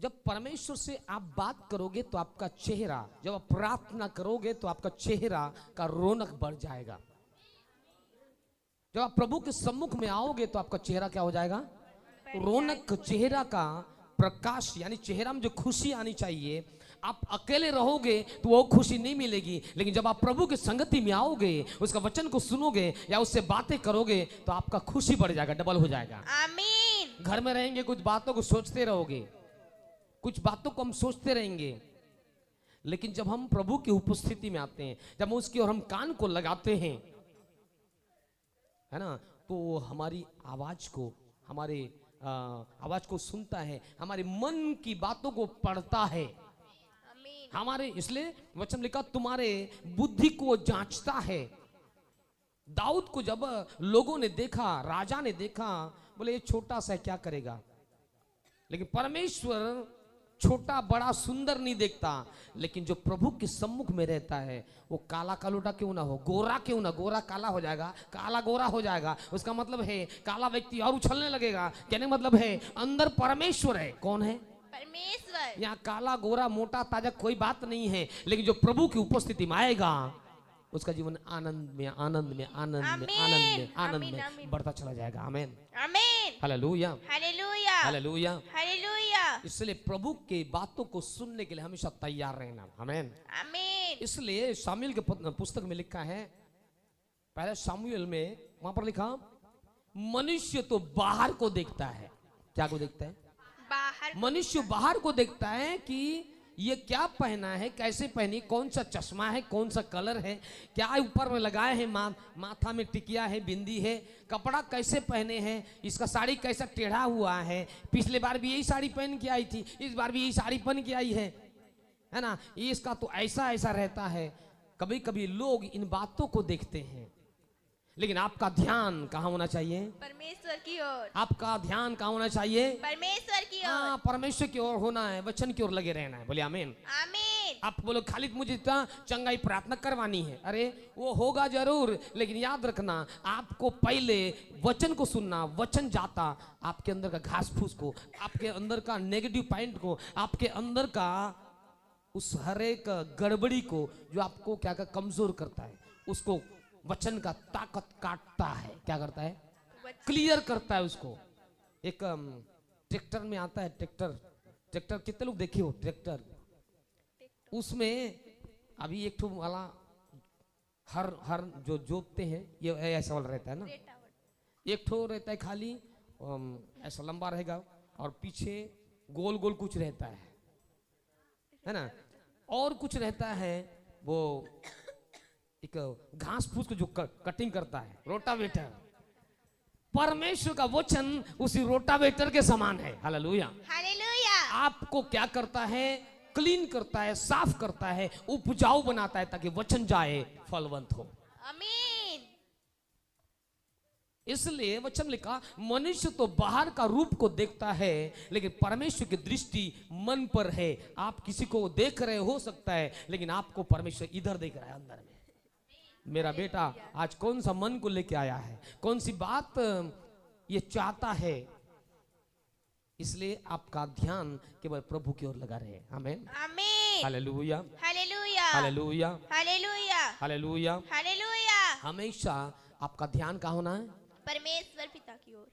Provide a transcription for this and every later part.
जब परमेश्वर से आप बात करोगे तो आपका चेहरा, जब आप प्रार्थना करोगे तो आपका चेहरा का रौनक बढ़ जाएगा। जब आप प्रभु के सम्मुख में आओगे तो आपका चेहरा क्या हो जाएगा? रौनक, चेहरा का प्रकाश, यानी चेहरा में जो खुशी आनी चाहिए। आप अकेले रहोगे तो वो खुशी नहीं मिलेगी, लेकिन जब आप प्रभु की संगति में आओगे, उसका वचन को सुनोगे या उससे बातें करोगे तो आपका खुशी बढ़ जाएगा, डबल हो जाएगा। आमीन। घर में रहेंगे कुछ बातों को सोचते रहोगे, कुछ बातों को हम सोचते रहेंगे, लेकिन जब हम प्रभु की उपस्थिति में आते हैं, जब उसकी और हम कान को लगाते हैं, है ना, तो वो हमारी आवाज को, हमारे आवाज को सुनता है, हमारे मन की बातों को पढ़ता है। हमारे, इसलिए वचन लिखा तुम्हारे बुद्धि को जांचता है। दाऊद को जब लोगों ने देखा, राजा ने देखा, बोले ये छोटा सा क्या करेगा, लेकिन परमेश्वर छोटा बड़ा सुंदर नहीं देखता, लेकिन जो प्रभु के सम्मुख में रहता है वो काला कालूटा क्यों ना हो, गोरा क्यों ना, गोरा काला हो जाएगा, काला गोरा हो जाएगा। उसका मतलब है काला व्यक्ति और उछलने लगेगा, कहने मतलब है अंदर परमेश्वर है। कौन है? परमेश्वर। यहाँ काला गोरा मोटा ताजा कोई बात नहीं है, लेकिन जो प्रभु की उपस्थिति में आएगा उसका जीवन आनंद में आनंद में आनंद में आनंद में आनंद में बढ़ता चला जाएगा। आमीन आमीन। Hallelujah hallelujah hallelujah hallelujah. इसलिए प्रभु के बातों को सुनने के लिए हमेशा तैयार रहना। आमीन आमीन। इसलिए शामूएल के पुस्तक में लिखा है, पहले शामूएल में वहां पर लिखा, मनुष्य तो बाहर को देखता है। क्या को देखता है? बाहर। मनुष्य बाहर को देखता है कि ये क्या पहना है, कैसे पहनी, कौन सा चश्मा है, कौन सा कलर है, क्या ऊपर में लगाए हैं, माथा में टिकिया है, बिंदी है, कपड़ा कैसे पहने हैं, इसका साड़ी कैसा टेढ़ा हुआ है, पिछले बार भी यही साड़ी पहन के आई थी, इस बार भी यही साड़ी पहन के आई है ना, इसका तो ऐसा ऐसा रहता है। कभी कभी लोग इन बातों को देखते हैं, लेकिन आपका ध्यान कहाँ होना चाहिए? परमेश्वर की ओर। आपका ध्यान कहाँ होना चाहिए? परमेश्वर की ओर। हाँ, परमेश्वर की ओर होना है, वचन की ओर लगे रहना है। बोले आमीन। आमीन। आप बोलो खाली मुझे इतना चंगाई प्रार्थना करवानी है, अरे वो होगा जरूर, लेकिन याद रखना आपको पहले वचन को सुनना। वचन जाता आपके अंदर का घास फूस को, आपके अंदर का नेगेटिव पॉइंट को, आपके अंदर का उस हर एक गड़बड़ी को जो आपको क्या क्या कमजोर करता है, उसको वचन का ताकत काटता है। क्या करता है? क्लियर करता है उसको। एक ट्रैक्टर में आता है, ट्रैक्टर कितने लोग देखे हो? ट्रैक्टर, उसमें अभी एक ठो वाला हर जो जोतते हैं, ये ऐसा वाला रहता है ना, एक ठो रहता है खाली ऐसा लंबा रहेगा और पीछे गोल गोल कुछ रहता है ना, और कुछ रहता है वो एक घास फूस को जो कटिंग करता है, रोटावेटर। परमेश्वर का वचन उसी रोटावेटर के समान है। Hallelujah hallelujah. आपको क्या करता है? क्लीन करता है, साफ करता है, उपजाऊ बनाता है, ताकि वचन जाए फलवंत हो। आमीन। इसलिए वचन लिखा, मनुष्य तो बाहर का रूप को देखता है, लेकिन परमेश्वर की दृष्टि मन पर है। आप किसी को देख रहे हो सकता है, लेकिन आपको परमेश्वर इधर देख रहा है, अंदर में। मेरा बेटा आज कौन सा मन को लेके आया है, कौन सी बात ये चाहता है, इसलिए आपका ध्यान केवल प्रभु की ओर लगा रहे। आमीन आमीन। Hallelujah hallelujah hallelujah hallelujah hallelujah. Hallelujah. हमेशा आपका ध्यान कहाँ होना है? परमेश्वर पिता की ओर।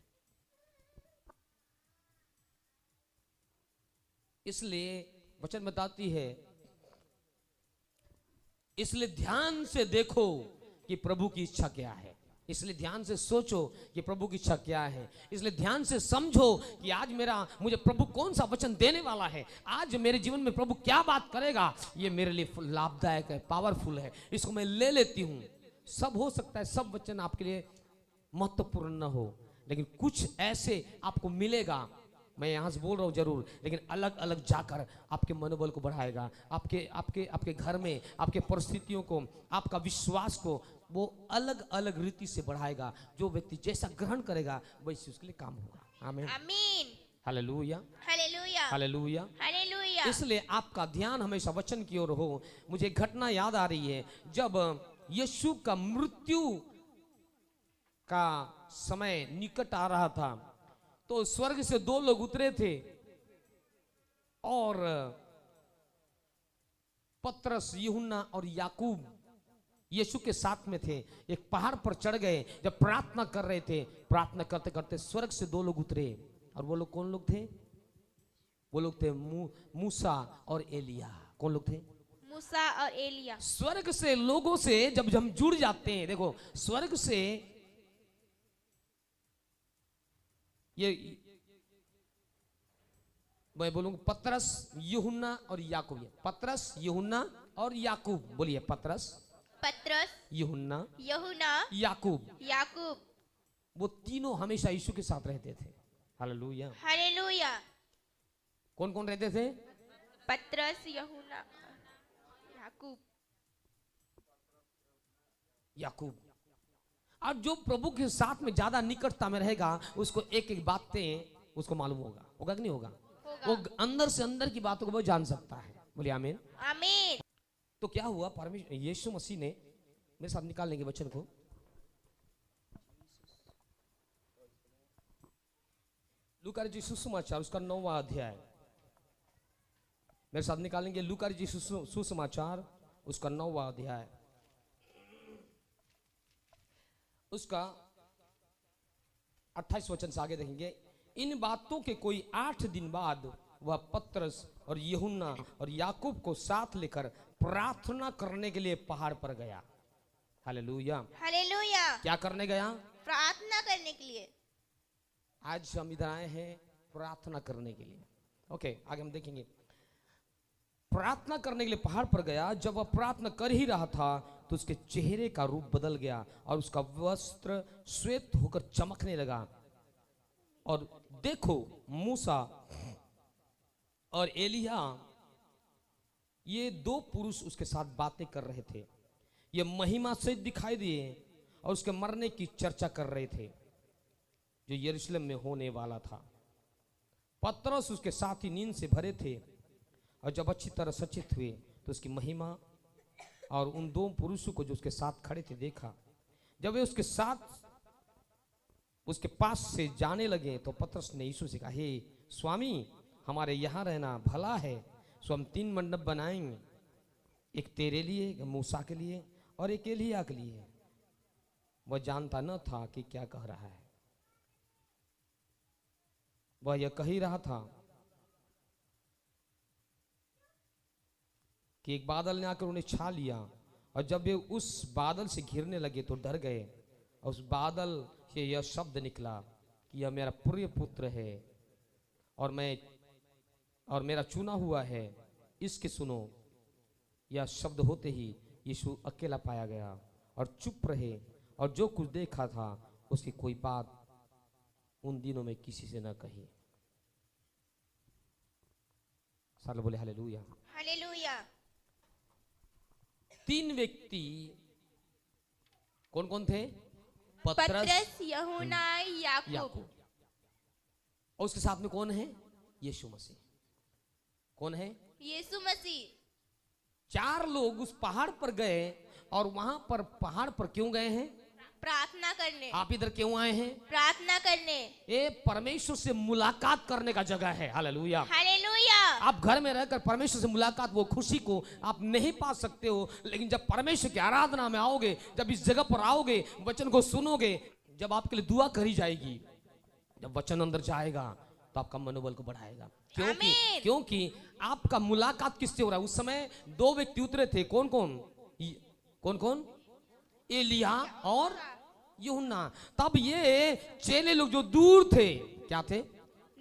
इसलिए वचन बताती है, इसलिए ध्यान से देखो कि प्रभु की इच्छा क्या है, इसलिए ध्यान से सोचो कि प्रभु की इच्छा क्या है, इसलिए ध्यान से समझो कि आज मुझे प्रभु कौन सा वचन देने वाला है, आज मेरे जीवन में प्रभु क्या बात करेगा, ये मेरे लिए लाभदायक है, पावरफुल है, इसको मैं ले लेती हूँ। सब हो सकता है, सब वचन आपके लिए महत्वपूर्ण न हो, लेकिन कुछ ऐसे आपको मिलेगा, मैं यहाँ से बोल रहा हूँ जरूर, लेकिन अलग अलग जाकर आपके मनोबल को बढ़ाएगा, आपके आपके आपके घर में आपके परिस्थितियों को, आपका विश्वास को वो अलग अलग रीति से बढ़ाएगा। जो व्यक्ति जैसा ग्रहण करेगा वैसे उसके लिए काम होगा। आमीन आमीन। Hallelujah hallelujah hallelujah. हालेलुया। इसलिए आपका ध्यान हमेशा वचन की ओर हो। मुझे एक घटना याद आ रही है, जब यीशु का मृत्यु का समय निकट आ रहा था, तो स्वर्ग से दो लोग उतरे थे। और पतरस, यूहन्ना और याकूब यीशु के साथ में थे। एक पहाड़ पर चढ़ गए, जब प्रार्थना कर रहे थे, प्रार्थना करते करते स्वर्ग से दो लोग उतरे। और वो लोग कौन लोग थे? वो लोग थे मूसा और एलिया। कौन लोग थे? मूसा और एलिया। स्वर्ग से लोगों से जब हम जुड़ जाते हैं, देखो स्वर्ग से ये मैं बोलूंगा पतरस, यूहन्ना और याकूब। पतरस, यूहन्ना और याकूब। बोलिए पतरस, पतरस, यूहन्ना, यूहन्ना, याकूब। याकूब। वो तीनों हमेशा यीशु के साथ रहते थे। हालेलुया। हालेलुया। कौन कौन रहते थे? पतरस, यूहन्ना, याकूब। याकूब। और जो प्रभु के साथ में ज्यादा निकटता में रहेगा, उसको एक एक बातें उसको मालूम होगा। होगा कि नहीं होगा? वो अंदर से अंदर की बातों को वो जान सकता है। बोलिए आमीन। आमीन। तो क्या हुआ? परमेश्वर यीशु मसीह ने, मेरे साथ निकाल लेंगे वचन को, लूका जी सुसमाचार उसका 9वां अध्याय। मेरे साथ निकालेंगे लूका जी सुसमाचार उसका 9वां अध्याय, उसका 28 वचन से आगे देखेंगे। इन बातों के कोई 8 दिन बाद वह पतरस और यूहन्ना और याकूब को साथ लेकर प्रार्थना करने के लिए पहाड़ पर गया। हालेलुया। हालेलुया। क्या करने गया? प्रार्थना करने के लिए। आज हम इधर आए हैं प्रार्थना करने के लिए। ओके, आगे हम देखेंगे। प्रार्थना करने के लिए पहाड़ पर गया। जब वह प्रार्थना कर ही रहा था तो उसके चेहरे का रूप बदल गया और उसका वस्त्र श्वेत होकर चमकने लगा। और देखो, मूसा और एलिया, ये 2 पुरुष उसके साथ बातें कर रहे थे। ये महिमा से दिखाई दिए और उसके मरने की चर्चा कर रहे थे जो यरूशलेम में होने वाला था। पतरस उसके साथ ही नींद से भरे थे और जब अच्छी तरह सचेत हुए तो उसकी महिमा और उन 2 पुरुषों को जो उसके साथ खड़े थे देखा। जब वे उसके साथ उसके पास से जाने लगे तो पतरस ने यीशु से कहा, हे स्वामी, हमारे यहाँ रहना भला है। सो हम 3 मंडप बनाएंगे, एक तेरे लिए, एक मूसा के लिए और एक एलिया के लिए। वह जानता न था कि क्या कह रहा है। वह यह कह ही रहा था कि एक बादल ने आकर उन्हें छा लिया और जब वे उस बादल से घिरने लगे तो डर गए। और उस बादल से यह शब्द निकला कि यह मेरा प्रिय पुत्र है और मेरा चुना हुआ है, इसके सुनो। यह शब्द होते ही यीशु अकेला पाया गया और चुप रहे और जो कुछ देखा था उसकी कोई बात उन दिनों में किसी से न कही। सारे बोले हालेलुया। हालेलुया। 3 व्यक्ति कौन कौन थे? पतरस, यूहन्ना, याकूब। और उसके साथ में कौन है? यीशु मसीह। कौन है? यीशु मसीह। 4 लोग उस पहाड़ पर गए। और वहां पर पहाड़ पर क्यों गए हैं? प्रार्थना करने। आप इधर क्यों आए हैं? प्रार्थना करने। ये परमेश्वर से मुलाकात करने का जगह है। हालेलुया। हालेलुया। आप घर में रहकर परमेश्वर से मुलाकात, वो खुशी को आप नहीं पा सकते हो, लेकिन जब परमेश्वर की आराधना में आओगे, जब इस जगह पर आओगे, वचन को सुनोगे, जब आपके लिए दुआ करी जाएगी, जब वचन अंदर जाएगा तो आपका मनोबल को बढ़ाएगा। क्योंकि आपका मुलाकात किससे हो रहा है? उस समय 2 व्यक्ति उतरे थे। कौन कौन? एलिया और यूहन्ना। तब ये चेले लोग जो दूर थे, क्या थे?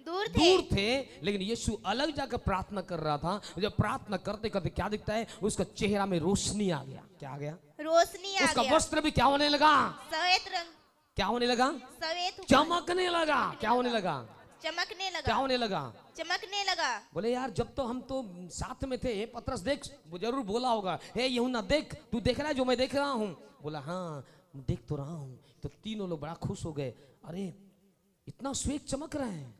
दूर थे। लेकिन यीशु अलग जाकर प्रार्थना कर रहा था। जब प्रार्थना करते करते क्या दिखता है? उसका चेहरा में रोशनी आ गया। क्या आ गया? रोशनी आ उसका गया। वस्त्र भी क्या होने लगा? सफेद रंग। क्या होने लगा? सफेद। चमकने लगा। क्या होने लगा? चमकने लगा। क्या होने लगा? चमकने लगा। बोले यार, जब तो हम तो साथ में थे। पतरस देख, वो जरूर बोला होगा, हे यूहन्ना देख, तू देख रहा है जो मैं देख रहा हूँ? बोला हाँ देख तो रहा हूँ। तो तीनों लोग बड़ा खुश हो गए। अरे इतना श्वेत चमक रहे हैं।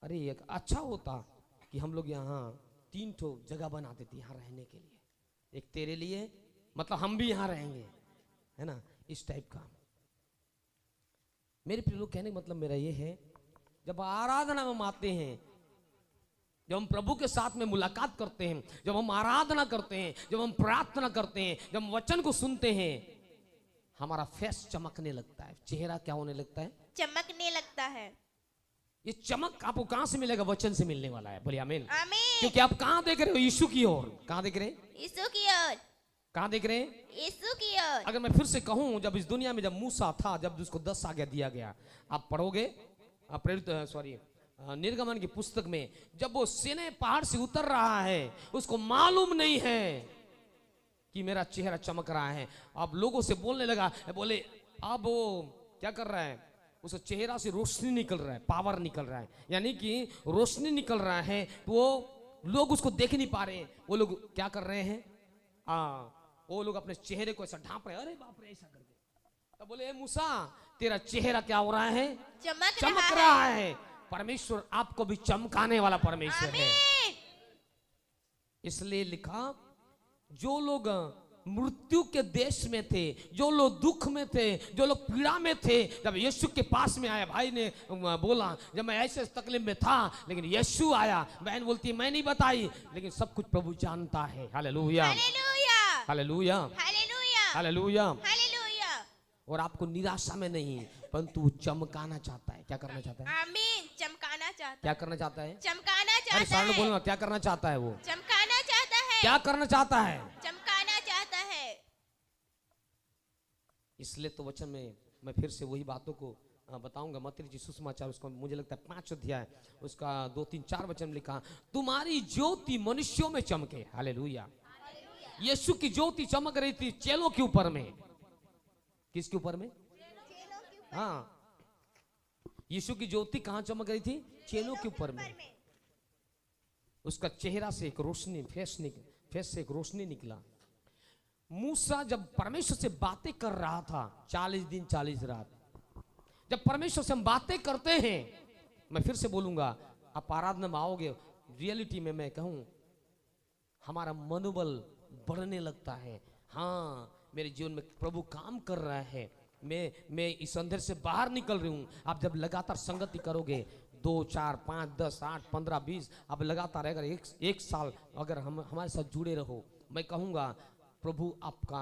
अरे एक अच्छा होता कि हम लोग यहाँ 3 ठो जगह बना देते यहाँ रहने के लिए। एक तेरे लिए, मतलब हम भी यहाँ रहेंगे, है ना, इस टाइप का। मेरे प्रिय लोग, कहने का मतलब मेरा ये है, जब आराधना में आते हैं जब हम प्रभु के साथ में मुलाकात करते हैं, जब हम आराधना करते हैं, जब हम प्रार्थना करते हैं, जब हम वचन को सुनते हैं, हमारा फेस चमकने लगता है। चेहरा क्या होने लगता है? चमकने लगता है। ये चमक आपको कहां से मिलेगा? वचन से मिलने वाला है। बोलिए आमीन। आमीन। क्योंकि आप कहां देख रहे हो? यीशु की ओर। कहां देख रहे हैं? यीशु की ओर। कहां देख रहे हैं? यीशु की ओर। अगर मैं फिर से कहूं, जब इस दुनिया में जब मूसा था, जब उसको 10 आज्ञा दिया गया, आप पढ़ोगे निर्गमन की पुस्तक में, जब वो सीनै पहाड़ से उतर रहा है, उसको मालूम नहीं है कि मेरा चेहरा चमक रहा है। अब लोगों से बोलने लगा, बोले अब वो क्या कर रहा है? उसका चेहरा से रोशनी निकल रहा है, पावर निकल रहा है, यानी कि रोशनी निकल रहा है। तो वो लोग उसको देख नहीं पा रहे हैं। वो लोग क्या कर रहे हैं? वो लोग अपने चेहरे को ऐसा ढांप रहे हैं, अरे बाप रे ऐसा करके। तब बोले मूसा, तेरा चेहरा क्या हो रहा है? चमक रहा है। परमेश्वर आपको भी चमकाने वाला परमेश्वर है। इसलिए लिखा, जो लोग मृत्यु के देश में थे, जो लोग दुख में थे, जो लोग पीड़ा में थे, जब यीशु के पास में आया, भाई ने बोला जब मैं ऐसे तकलीफ में था, लेकिन यीशु आया। बहन बोलती है मैं नहीं बताई, लेकिन सब कुछ प्रभु जानता है। Hallelujah, hallelujah, hallelujah, hallelujah, hallelujah. Hallelujah. और आपको निराशा में नहीं, परंतु वो चमकाना चाहता है। क्या करना चाहता है? आमीन। चमकाना चाहता है। क्या करना चाहता है? चमकाना अरे चाहता सामने है। बोलना, क्या करना चाहता है? वो चमकाना चाहता है। क्या करना चाहता है? चमकाना चाहता है। इसलिए तो वचन में मैं फिर से वही बातों को बताऊंगा। मत्ती जी सुसमाचार, उसका मुझे लगता है 5 अध्याय, उसका 2, 3, 4 वचन लिखा, तुम्हारी ज्योति मनुष्यों में चमके। हालेलुया। यीशु की ज्योति चमक रही थी चेलों के ऊपर में। किसके ऊपर में? हाँ, यीशु की ज्योति कहां चमक रही थी? चेलों के ऊपर में। उसका चेहरा से एक रोशनी, फेस से एक रोशनी निकला। मूसा जब परमेश्वर से बातें कर रहा था 40 दिन 40 रात, जब परमेश्वर से हम बातें करते हैं, मैं फिर से बोलूंगा, आप आराधना में आओगे, रियलिटी में मैं कहूं, हमारा मनोबल बढ़ने लगता है। हाँ, मेरे जीवन में प्रभु काम कर रहा है, मैं इस अंधेरे से बाहर निकल रही हूं। आप जब लगातार संगति करोगे, 2, 4, 5, 10, 8, 15, 20, आप लगातार अगर एक साल अगर हम हमारे साथ जुड़े रहो, मैं कहूंगा प्रभु आपका,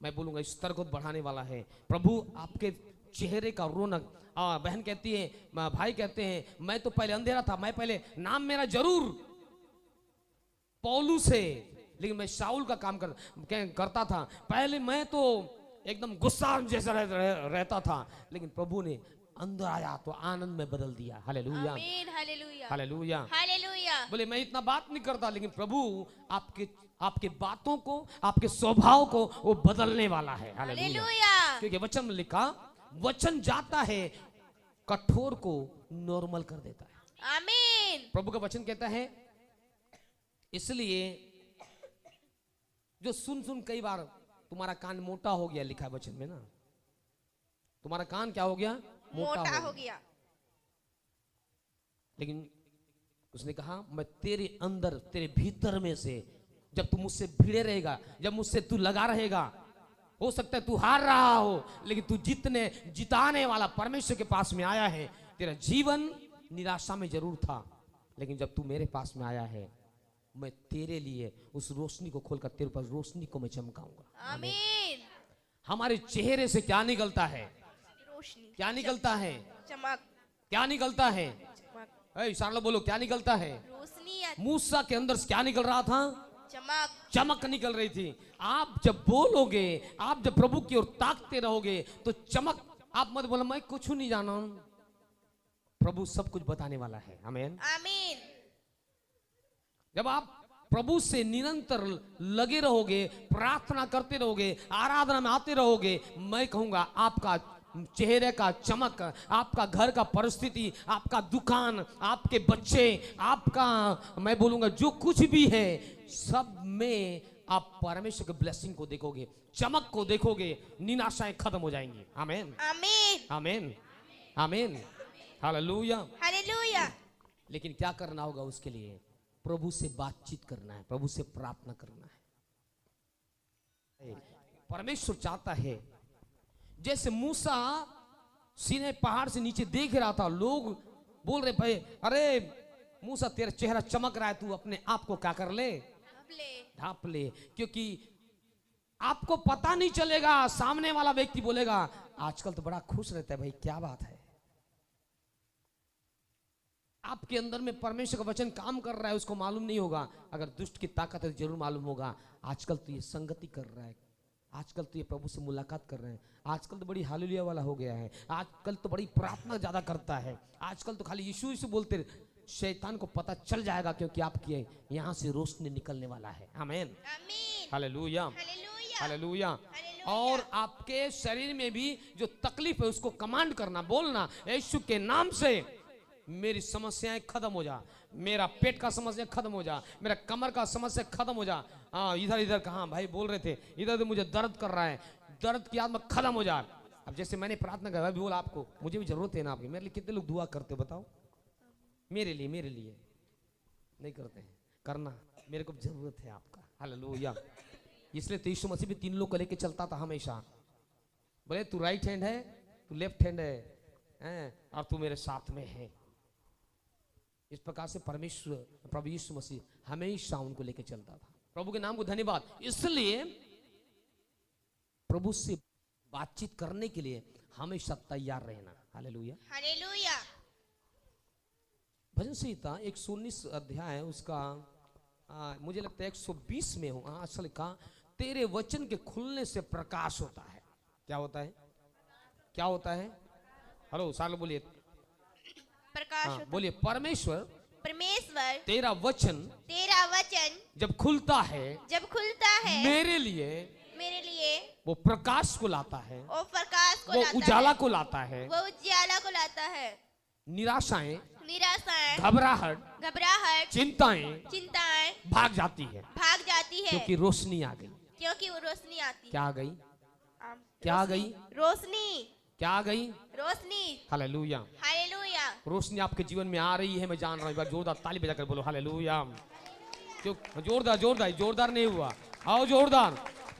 मैं बोलूंगा, स्तर को बढ़ाने वाला है। प्रभु आपके चेहरे का रौनक। बहन कहती है, भाई कहते हैं, मैं तो पहले अंधेरा था, मैं पहले नाम मेरा जरूर पौलुस है, लेकिन मैं शाऊल का काम करता था। पहले मैं तो एकदम गुस्सा जैसा रहता था, लेकिन प्रभु ने अंदर आया तो आनंद में बदल दिया। हालेलुया, आमीन। Hallelujah, hallelujah, hallelujah. बोले मैं इतना बात नहीं करता, लेकिन प्रभु आपके बातों को, आपके स्वभाव को वो बदलने वाला है। हालेलुया। क्योंकि वचन में लिखा, वचन जाता है कठोर को नॉर्मल कर देता है। आमीन। प्रभु का वचन कहता है, इसलिए जो सुन कई बार तुम्हारा कान मोटा हो गया, लिखा है वचन में ना, तुम्हारा कान क्या हो गया? मोटा हो गया। लेकिन उसने कहा, मैं तेरे अंदर, तेरे भीतर में से, जब तू मुझसे भिड़े रहेगा, जब मुझसे तू लगा रहेगा, हो सकता है तू हार रहा हो, लेकिन तू जिताने वाला परमेश्वर के पास में आया है। तेरा जीवन निराशा में जरूर था, लेकिन जब तू मेरे पास में आया है, मैं तेरे लिए उस रोशनी को खोलकर तेरे पास रोशनी को मैं चमकाऊंगा। आमीन। हमारे चेहरे से क्या निकलता है? रोशनी। क्या निकलता है? चमक। क्या निकलता है? इशारा बोलो, क्या निकलता है? रोशनी। मूसा के अंदर से क्या निकल रहा था? चमक। चमक निकल रही थी। आप जब बोलोगे, आप जब प्रभु की ओर ताकते रहोगे, तो चमक। आप मत बोलो मैं कुछ नहीं जाना, प्रभु सब कुछ बताने वाला है। आमीन, आमीन। जब आप प्रभु से निरंतर लगे रहोगे, प्रार्थना करते रहोगे, आराधना में आते रहोगे, मैं कहूंगा आपका चेहरे का चमक, आपका घर का परिस्थिति, आपका दुकान, आपके बच्चे, आपका, मैं बोलूंगा जो कुछ भी है, सब में आप परमेश्वर के ब्लेसिंग को देखोगे, चमक को देखोगे, निराशाएं खत्म हो जाएंगी। आमीन, आमीन, आमीन, आमीन, हालेलुया, हालेलुया। लेकिन क्या करना होगा उसके लिए? प्रभु से बातचीत करना है, प्रभु से प्रार्थना करना है। परमेश्वर चाहता है, जैसे मूसा सीनै पहाड़ से नीचे देख रहा था, लोग बोल रहे भाई, अरे मुंह से तेरा चेहरा चमक रहा है, तू अपने आप को क्या कर ले, हबले ढांप ले, क्योंकि आपको पता नहीं चलेगा। सामने वाला व्यक्ति बोलेगा आजकल तो बड़ा खुश रहता है भाई, क्या बात है। आपके अंदर में परमेश्वर का वचन काम कर रहा है, उसको मालूम नहीं होगा। अगर दुष्ट की ताकत है जरूर मालूम होगा। आजकल तो ये संगति कर रहा है, आजकल तो ये प्रभु से मुलाकात कर रहे हैं, आजकल तो बड़ी हालेलुया वाला हो गया है, आजकल तो बड़ी प्रार्थना ज्यादा करता है, आजकल तो खाली यीशु यीशु बोलते। शैतान को पता चल जाएगा क्योंकि आपके यहाँ से रोशनी निकलने वाला है। आमीन, आमीन हालेलुया, हालेलुया हालेलुया। हालेलुया। और आपके शरीर में भी जो तकलीफ है उसको कमांड करना, बोलना यीशु के नाम से मेरी समस्याएं खत्म हो जा, मेरा पेट का समस्या खत्म हो जा, मेरा कमर का समस्या खत्म हो जा। हाँ, इधर इधर कहाँ भाई बोल रहे थे, इधर मुझे दर्द कर रहा है, दर्द की आत्मा खत्म हो जा। अब जैसे मैंने प्रार्थना करा भी बोला आपको, मुझे भी जरूरत है ना आपकी। मेरे लिए कितने लोग दुआ करते हो बताओ? मेरे लिए नहीं करते हैं, करना, मेरे को जरूरत है आपका। हालेलुया। इसलिए तो यीशु मसीह भी 3 लोग को लेके चलता था हमेशा। बोले तू राइट हैंड है, तू लेफ्ट हैंड है, और तू मेरे साथ में है। इस प्रकार से परमेश्वर प्रभु यीशु मसीह हमेशा उनको लेके चलता था। प्रभु के नाम को धन्यवाद। इसलिए प्रभु से बातचीत करने के लिए हमेशा तैयार रहना। Hallelujah, hallelujah. भजन संहिता 119 अध्याय उसका मुझे लगता है 120 में हो। अच्छा लिखा, तेरे वचन के खुलने से प्रकाश होता है। क्या होता है? क्या होता है? हेलो सालो बोलिए, प्रकाश हाँ होता- बोलिए। परमेश्वर परमेश्वर तेरा वचन जब खुलता है खुलता है मेरे लिए, मेरे लिए वो प्रकाश को लाता है, वो प्रकाश को वो लाता उजाला है, को लाता है। वो उजाला को लाता है। निराशाएं, निराशाएं, घबराहट, घबराहट, चिंताएं चिंताएं भाग जाती है, भाग जाती है, क्योंकि रोशनी आ गई। क्योंकि वो रोशनी आती क्या आ गई? है। क्या आ गई? रोशनी, क्या आ गई? रोशनी। हालेलुया। हालेलुया। रोशनी आपके जीवन में आ रही है, मैं जान रहा हूँ। एक बार जोरदार ताली बजाकर बोलो हालेलुया। क्यों? जोरदार जोरदार जोरदार नहीं हुआ, आओ जोरदार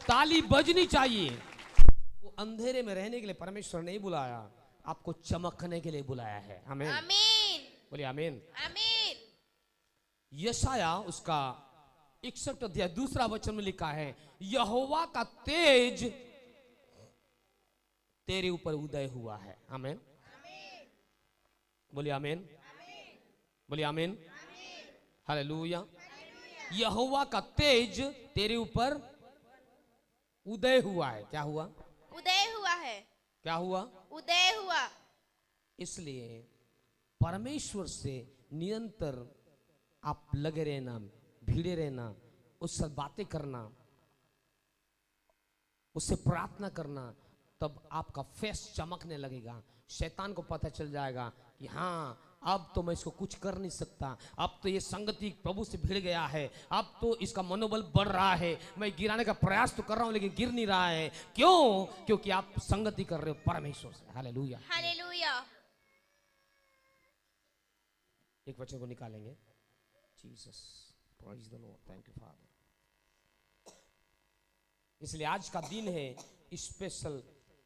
ताली बजनी चाहिए। वो अंधेरे में रहने के लिए परमेश्वर नहीं बुलाया, आपको चमकने के लिए बुलाया है। आमीन, आमीन बोलिए आमीन। आमीन। यशाया उसका 61 अध्याय 2 वचन में लिखा है, यहोवा का तेज तेरे ऊपर उदय हुआ है। आमीन, बोलिए आमीन, बोलिए आमीन, हालेलुया। यहोवा का तेज तेरे ऊपर उदय हुआ है। क्या हुआ? उदय हुआ है, क्या हुआ? उदय हुआ। इसलिए परमेश्वर से निरंतर आप लगे रहना, भिड़े रहना, उससे बातें करना, उससे प्रार्थना करना, तब आपका फेस चमकने लगेगा। शैतान को पता चल जाएगा कि हाँ, अब तो मैं इसको कुछ कर नहीं सकता, अब तो ये संगति प्रभु से भिड़ गया है, अब तो इसका मनोबल बढ़ रहा है, मैं गिराने का प्रयास तो कर रहा हूं लेकिन गिर नहीं रहा है। क्यों? क्योंकि आप संगति कर रहे हो परमेश्वर से। हालेलुया। हालेलुया। एक वचन को निकालेंगे, Jesus praise the Lord, thank you father. इसलिए आज का दिन है स्पेशल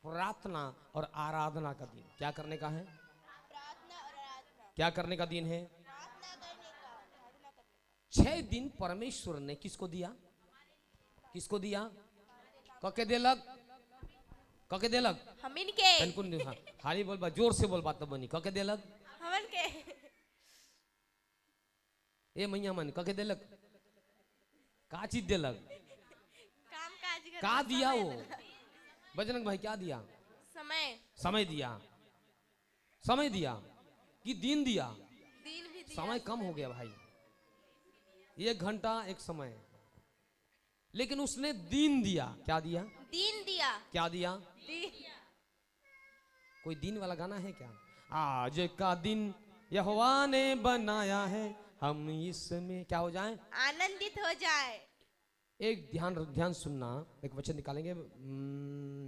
प्रार्थना और आराधना का दिन। क्या करने का है? प्रार्थना और आराधना। क्या करने का दिन है? प्रार्थना करने का, आराधना करने 6 दिन परमेश्वर ने किसको दिया? किसको दिया? कके देलक, कके देलक। का। हम इनके, तनकुन हाली बोल बा, जोर से बोल बात बनी। कके देलक, हमन के। ए मैया मन कके देलक, का चीज देलक? काम काज कर का दिया वो? बजरंग भाई क्या दिया? समय, समय दिया। समय दिया कि दिन दिया? दिन भी दिया। समय कम हो गया भाई, 1 घंटा एक समय, लेकिन उसने दिन दिया। क्या दिया? दिन दिया। क्या दिया? दिन। कोई दिन वाला गाना है क्या? आज का दिन यहोवा ने बनाया है, हम इसमें क्या हो जाएं? आनंदित हो जाए। एक ध्यान सुनना, एक वचन निकालेंगे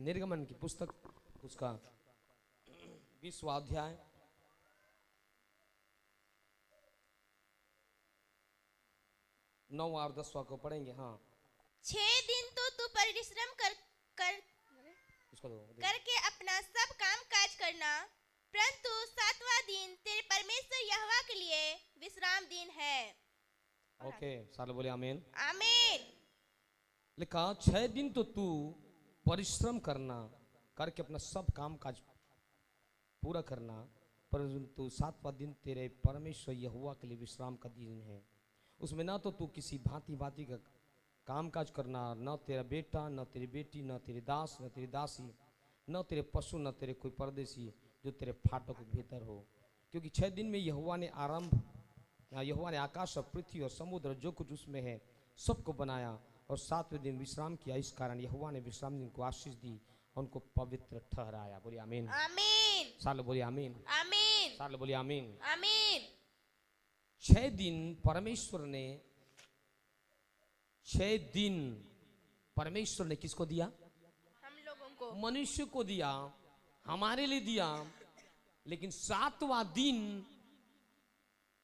निर्गमन की पुस्तक, उसका 20वां अध्याय 9 और 10 को पढ़ेंगे। हाँ 6 दिन तो तू परिश्रम कर उसको दो। करके अपना सब काम काज करना, परंतु सातवां दिन तेरे परमेश्वर यहोवा के लिए विश्राम दिन है। ओके, सारे बोले आमीन। आमीन। लिखा 6 दिन तो तू परिश्रम करना, करके अपना सब काम काज पूरा करना, परंतु 7वां दिन तेरे परमेश्वर यहोवा के लिए विश्राम का दिन है। उसमें ना तो तू किसी भांति भांति का काम काज करना, न तेरा बेटा, न तेरी बेटी, न तेरे दास, न तेरी दासी, न तेरे पशु, न तेरे कोई परदेशी जो तेरे फाटक के भीतर हो, क्योंकि 6 दिन में यहोवा ने आकाश और पृथ्वी और समुद्र जो कुछ उसमें है सबको बनाया, और 7वें दिन विश्राम किया। इस कारण यहोवा ने विश्राम दिन को आशीष दी और उनको पवित्र ठहराया। बोलिए आमीन। आमीन। साले बोलिए आमीन। आमीन। साले बोलिए आमीन। आमीन। 6 दिन परमेश्वर ने किसको दिया? हम लोगों को, मनुष्य को दिया, हमारे लिए दिया। लेकिन 7वां दिन,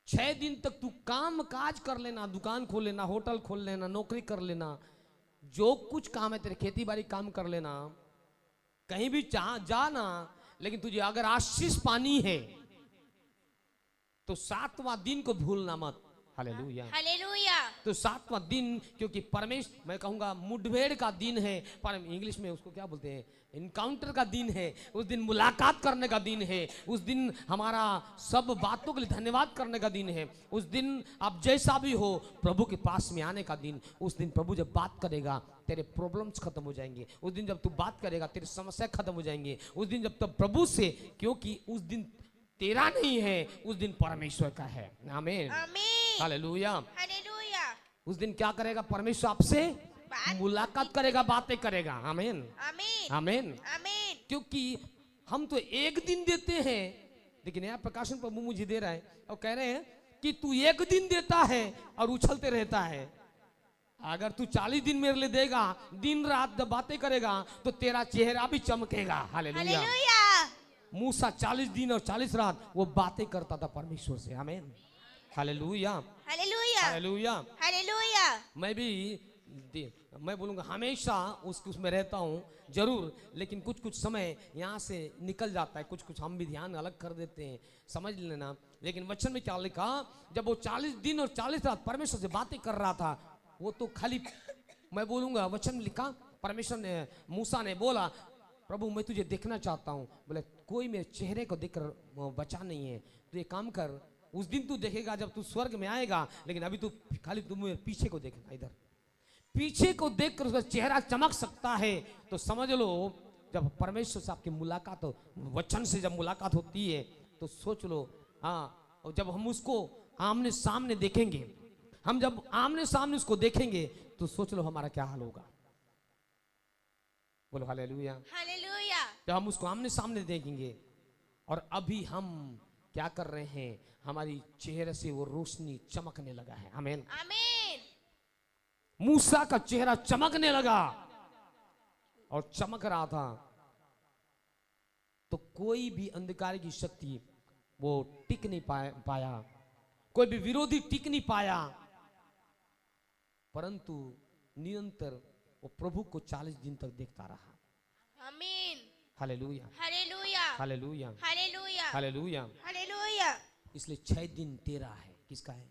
6 दिन तक तू काम काज कर लेना, दुकान खोल लेना, होटल खोल लेना, नौकरी कर लेना, जो कुछ काम है तेरे खेती बाड़ी काम कर लेना, कहीं भी जाना, लेकिन तुझे अगर आशीष पानी है तो 7वां दिन को भूलना मत। हालेलुया। हालेलुया। तो 7वां दिन, क्योंकि परमेश्वर, मैं कहूंगा मुठभेड़ का दिन है, पर इंग्लिश में उसको क्या बोलते हैं, इनकाउंटर का दिन है। उस दिन मुलाकात करने का दिन है। उस दिन हमारा सब बातों के लिए धन्यवाद करने का दिन है। उस दिन आप जैसा भी हो प्रभु के पास में आने का दिन। उस दिन प्रभु जब बात करेगा तेरे प्रॉब्लम्स खत्म हो जाएंगे। उस दिन जब तू बात करेगा तेरी समस्या खत्म हो जाएंगे। उस दिन जब तब प्रभु से, क्योंकि उस दिन तेरा नहीं है, उस दिन परमेश्वर का है। आमीन। आमीन। हालेलुया। हालेलुया। उस दिन क्या करेगा? परमेश्वर आपसे मुलाकात करेगा, बातें करेगा। आमीन। आमीन। आमीन। आमीन। क्योंकि हम तो एक दिन देते हैं, लेकिन यहाँ प्रकाशन प्रभु मुझे दे रहा है और कह रहे हैं कि तू एक दिन देता है और उछलते रहता है। अगर तू 40 दिन मेरे लिए देगा, दिन रात जब बातें करेगा, तो तेरा चेहरा भी चमकेगा। हालेलुया। हालेलुया। मूसा 40 दिन और 40 रात वो बातें करता था परमेश्वर से। आमीन। हालेलुया। हालेलुया। हालेलुया। हालेलुया। मैं बोलूँगा हमेशा उसमें रहता हूँ जरूर, लेकिन कुछ कुछ समय यहाँ से निकल जाता है, कुछ कुछ हम भी ध्यान अलग कर देते हैं, समझ लेना। लेकिन वचन में क्या लिखा? जब वो 40 दिन और 40 रात परमेश्वर से बातें कर रहा था, वो तो खाली, मैं बोलूँगा वचन में लिखा, परमेश्वर ने, मूसा ने बोला, प्रभु मैं तुझे देखना चाहता हूँ। बोले कोई मेरे चेहरे को देखकर बचा नहीं है, तो ये काम कर, उस दिन तू देखेगा जब तू स्वर्ग में आएगा, लेकिन अभी तू खाली तुम पीछे को देखना, इधर पीछे को देखकर उसका चेहरा चमक सकता है। तो समझ लो जब परमेश्वर से आपकी मुलाकात हो, वचन से जब मुलाकात होती है, तो सोच लो, हाँ, और जब हम उसको आमने सामने देखेंगे, हम जब आमने सामने उसको देखेंगे, तो सोच लो हमारा क्या हाल होगा। बोलो हालेलुया। हालेलुया। जब हम उसको आमने सामने देखेंगे, और अभी हम क्या कर रहे हैं, हमारी चेहरे से वो रोशनी चमकने लगा है। आमीन। आमीन। मूसा का चेहरा चमकने लगा, और चमक रहा था, तो कोई भी अंधकार की शक्ति वो टिक नहीं पाया, कोई भी विरोधी टिक नहीं पाया, परंतु निरंतर वो प्रभु को 40 दिन तक देखता रहा। आमीन। Hallelujah. Hallelujah. Hallelujah. Hallelujah. Hallelujah. Hallelujah. इसलिए 6 दिन तेरा है। किसका है?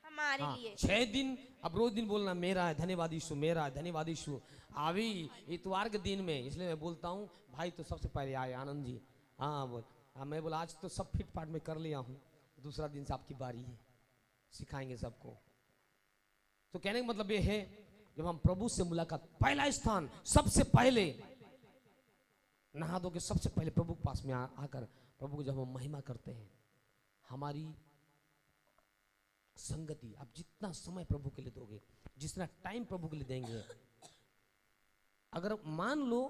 हमारे हाँ, लिए। 6 दिन। अब रोज दिन बोलना मेरा है, धन्यवाद यीशु, मेरा है, धन्यवाद यीशु। अभी इतवार के दिन में, इसलिए मैं बोलता हूँ भाई, तो सबसे पहले आए आनंद जी। हाँ बोल, मैं बोला आज तो सब फिट फाट में कर लिया हूँ, दूसरा दिन से आपकी बारी है, सिखाएंगे सबको। तो कहने का मतलब ये है, जब हम प्रभु से मुलाकात, पहला स्थान सबसे पहले नहा धो के सबसे पहले प्रभु के पास में आकर प्रभु को जब हम महिमा करते हैं, हमारी संगति, आप जितना समय प्रभु के लिए दोगे, जितना टाइम प्रभु के लिए देंगे, अगर मान लो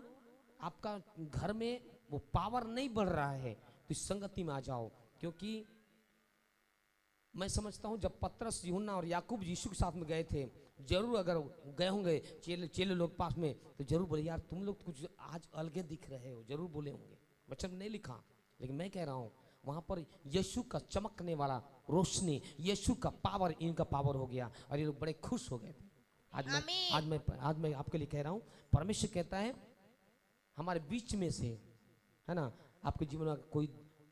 आपका घर में वो पावर नहीं बढ़ रहा है, तो इस संगति में आ जाओ। क्योंकि मैं समझता हूं जब पतरस, यूहन्ना और याकूब यीशु के साथ में गए थे, जरूर अगर गए होंगे चेले लोग पास में, तो जरूर बोले यार तुम लोग कुछ आज अलगे दिख रहे हो, जरूर बोले होंगे। वचन में नहीं लिखा, लेकिन मैं कह रहा हूं वहां पर यीशु का चमकने वाला रोशनी, यीशु का पावर इनका पावर हो गया, और ये लोग बड़े खुश हो गए थे। आज मैं आपके लिए कह रहा हूं, परमेश्वर कहता है हमारे बीच में से, है ना, आपके जीवन में कोई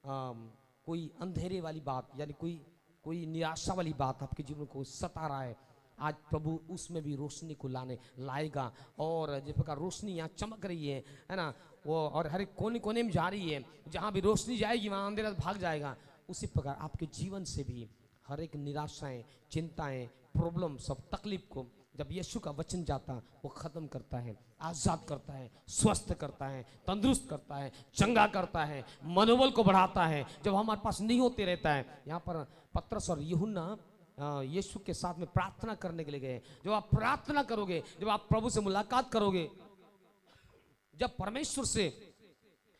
कोई अंधेरे वाली बात यानी कोई कोई निराशा वाली बात आपके जीवन को सता रहा है, आज प्रभु उसमें भी रोशनी को लाएगा। और जिस प्रकार रोशनी यहाँ चमक रही है ना, वो और हर एक कोने कोने में जा रही है, जहाँ भी रोशनी जाएगी वहाँ अंधेरा भाग जाएगा। उसी प्रकार आपके जीवन से भी हर एक निराशाएं, चिंताएं, प्रॉब्लम, सब तकलीफ को जब यीशु का वचन जाता वो खत्म करता है, आजाद करता है, स्वस्थ करता है, तंदुरुस्त करता है, चंगा करता है, मनोबल को बढ़ाता है। जब हमारे पास नहीं होते रहता है, यहाँ पर पतरस और यूहन्ना यीशु के साथ में प्रार्थना करने के लिए गए। जब आप प्रार्थना करोगे, जब आप प्रभु से मुलाकात करोगे, जब परमेश्वर से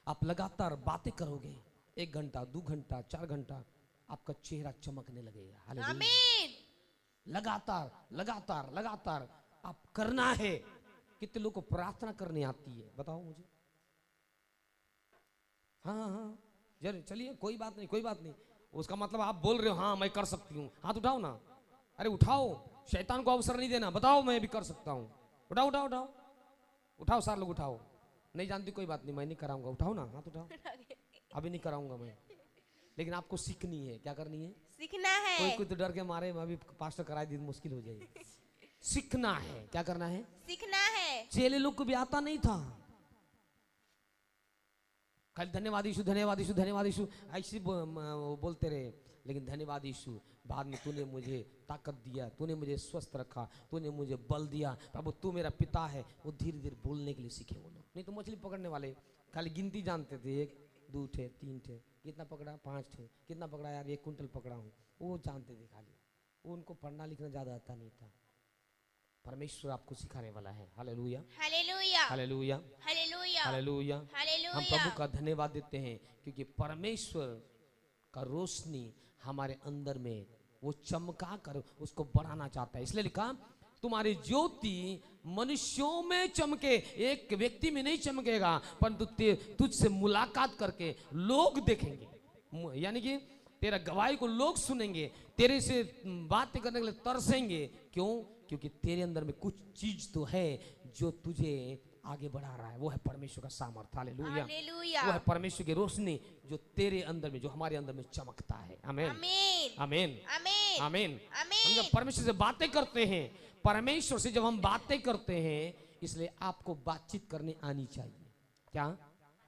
आप लगातार बातें करोगे, 1 घंटा 2 घंटा 4 घंटा, आपका चेहरा चमकने लगेगा। हालेलुया। आमीन। लगातार लगातार लगातार आप करना है। कितने लोगों को प्रार्थना करनी आती है बताओ मुझे? हाँ हाँ जरूर, चलिए कोई बात नहीं, कोई बात नहीं। उसका मतलब आप बोल रहे हो हाँ मैं कर सकती हूँ, हाथ उठाओ ना। अरे उठाओ, शैतान को अवसर नहीं देना, बताओ मैं भी कर सकता हूँ। उठाओ उठाओ उठाओ उठाओ, सारे लोग उठाओ। नहीं जानती कोई बात नहीं, मैं नहीं कराऊंगा, उठाओ ना हाथ उठाओ। अभी नहीं कराऊंगा मैं, लेकिन आपको सीखनी है। क्या करनी है? सीखना है। कोई कोई तो डर के मारे मैं अभी पास्टर कराई दी मुश्किल हो जाएगी। सीखना है। क्या करना है? सीखना है। चेले लोग को भी आता नहीं था, खाली धन्यवाद यीशु धन्यवाद यीशु धन्यवाद यीशु ऐसे बोलते रहे। लेकिन धन्यवाद यीशु, बाद में तूने मुझे ताकत दिया, तूने मुझे स्वस्थ रखा, तूने मुझे बल दिया, प्रभु तू मेरा पिता है। वो धीरे धीरे बोलने के लिए सीखे वो लोग। नहीं तो मछली पकड़ने वाले खाली गिनती जानते थे, 1 2 थे 3 थे, कितना पकड़ा 5 थे, कितना पकड़ा यार 1 कुंटल पकड़ा हूँ, वो जानते थे खाली। उनको पढ़ना लिखना ज्यादा आता नहीं था। परमेश्वर आपको सिखाने वाला है। Hallelujah hallelujah hallelujah hallelujah hallelujah. हम हालेलुया। प्रभु का धन्यवाद देते हैं क्योंकि परमेश्वर का रोशनी हमारे अंदर में वो चमका कर उसको बढ़ाना चाहता है। इसलिए लिखा तुम्हारी ज्योति मनुष्यों में चमके, एक व्यक्ति में नहीं चमकेगा, परंतु तुझसे मुलाकात करके लोग देखेंगे। यानी कि तेरा गवाही को लोग सुनेंगे, तेरे से बातें करने के लिए तरसेंगे। क्यों? क्योंकि तेरे अंदर में कुछ चीज तो है जो तुझे आगे बढ़ा रहा है। वो है परमेश्वर का सामर्थ। हालेलुया। हालेलुया। वो है परमेश्वर की रोशनी जो तेरे अंदर में, जो हमारे अंदर में चमकता है। आमीन आमीन आमीन आमीन आमीन। हम आमीन। जब परमेश्वर से बातें करते हैं, परमेश्वर से जब हम बातें करते हैं, इसलिए आपको बातचीत करनी आनी चाहिए। क्या?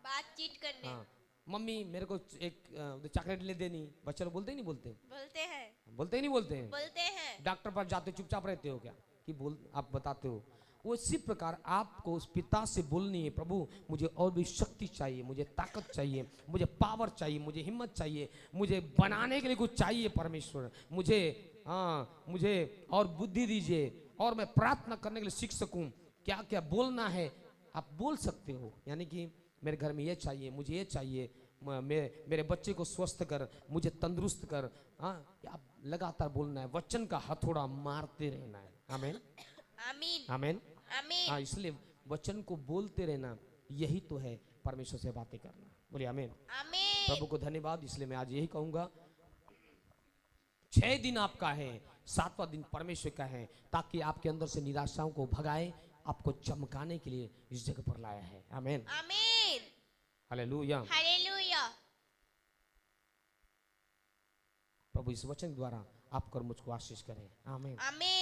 बातचीत करने। हाँ, मम्मी मेरे को एक चॉकलेट ले देनी। बच्चे लोग बोलते ही नहीं बोलते? बोलते हैं। बोलते ही नहीं बोलते हैं? बोलते हैं। डॉक्टर पर जाते चुपचाप रहते हो क्या कि बोल आप बताते हो? वो इसी प्रकार आपको उस पिता से बोलनी है, प्रभु मुझे और भी शक्ति चाहिए, मुझे ताकत चाहिए, मुझे पावर चाहिए, मुझे हिम्मत चाहिए, मुझे बनाने के लिए कुछ चाहिए परमेश्वर, मुझे मुझे और बुद्धि दीजिए और मैं प्रार्थना करने के लिए सीख सकूं। क्या क्या बोलना है आप बोल सकते हो। यानी कि मेरे घर में ये चाहिए, मुझे ये चाहिए, मेरे बच्चे को स्वस्थ कर, मुझे तंदुरुस्त कर। आप लगातार बोलना है, वचन का हथौड़ा मारते रहना है। आमीन आमीन आमीन आमीन। इसलिए वचन को बोलते रहना, यही तो है परमेश्वर से बातें करना। बोलिए आमीन। आमीन। प्रभु को धन्यवाद। इसलिए मैं आज यही कहूंगा, 6 दिन आपका है, 7वां दिन परमेश्वर का है, ताकि आपके अंदर से निराशाओं को भगाए, आपको चमकाने के लिए इस जगह पर लाया है। आमीन आमीन। हालेलुया। हालेलुया। प्रभु इस वचन द्वारा आपको और मुझको आशीष करें। आमीन आमीन।